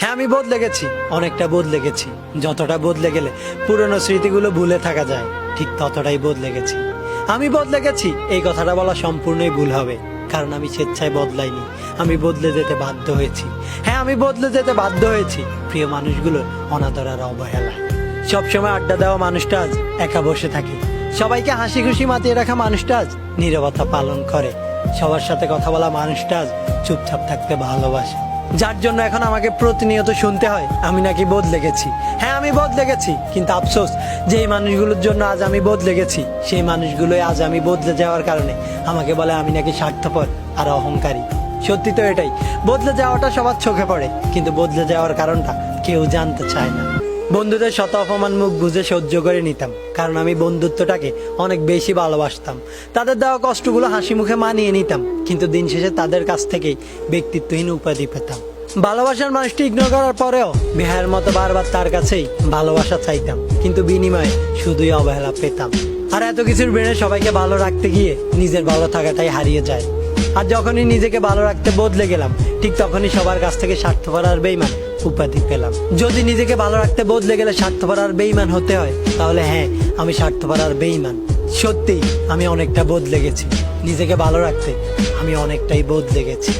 হ্যাঁ, আমি বদলে গেছি, অনেকটা বদলে গেছি। যতটা বদলে গেলে পুরনো স্মৃতিগুলো ভুলে থাকা যায়, ঠিক ততটাই বদলে গেছি। আমি বদলে গেছি এই কথাটা বলা সম্পূর্ণই ভুল হবে, কারণ আমি স্বেচ্ছায় বদলাইনি, আমি বদলে যেতে বাধ্য হয়েছি। হ্যাঁ, আমি বদলে যেতে বাধ্য হয়েছি প্রিয় মানুষগুলোর অনাদর আর অবহেলায়। সবসময় আড্ডা দেওয়া মানুষটা আজ একা বসে থাকে, সবাইকে হাসি খুশি মাতিয়ে রাখা মানুষটা আজ নীরবতা পালন করে, সবার সাথে কথা বলা মানুষটা আজ চুপচাপ থাকতে ভালোবাসে। যার জন্য এখন আমাকে প্রতিনিয়ত শুনতে হয় আমি নাকি বদলে গেছি। হ্যাঁ, আমি বদলে গেছি, কিন্তু আফসোস যে এই মানুষগুলোর জন্য আজ আমি বদলে গেছি, সেই মানুষগুলোই আজ আমি বদলে যাওয়ার কারণে আমাকে বলে আমি নাকি স্বার্থপর আর অহংকারী। সত্যি তো এটাই, বদলে যাওয়াটা সবার চোখে পড়ে, কিন্তু বদলে যাওয়ার কারণটা কেউ জানতে চায় না। বন্ধুদের শত অপমান মুখ বুঝে সহ্য করে নিতাম, কারণ আমি বন্ধুত্বটাকে অনেক বেশি ভালোবাসতাম। তাদের দেওয়া কষ্টগুলো হাসি মুখে মানিয়ে নিতাম, কিন্তু দিন শেষে তাদের কাছ থেকেই ব্যক্তিত্বহীন উপাধি পেতাম। ভালোবাসার মানুষটি ইগনোর করার পরেও বেহায়ের মতো বারবার তার কাছেই ভালোবাসা চাইতাম, কিন্তু বিনিময়ে শুধুই অবহেলা পেতাম। আর এত কিছুর ব্রেনে সবাইকে ভালো রাখতে গিয়ে নিজের ভালো থাকাটাই হারিয়ে যায়। আর যখনই নিজেকে ভালো রাখতে বদলে গেলাম, ঠিক তখনই সবার কাছ থেকে স্বার্থপর আর বেইমান উপাধি পেলাম। যদি নিজেকে ভালো রাখতে বদলে গেলে স্বার্থপর আর বেইমান হতে হয়, তাহলে হ্যাঁ, আমি স্বার্থপর আর বেইমান। সত্যি আমি অনেকটা বদলে গেছি, নিজেকে ভালো রাখতে আমি অনেকটাই বদলে গেছি।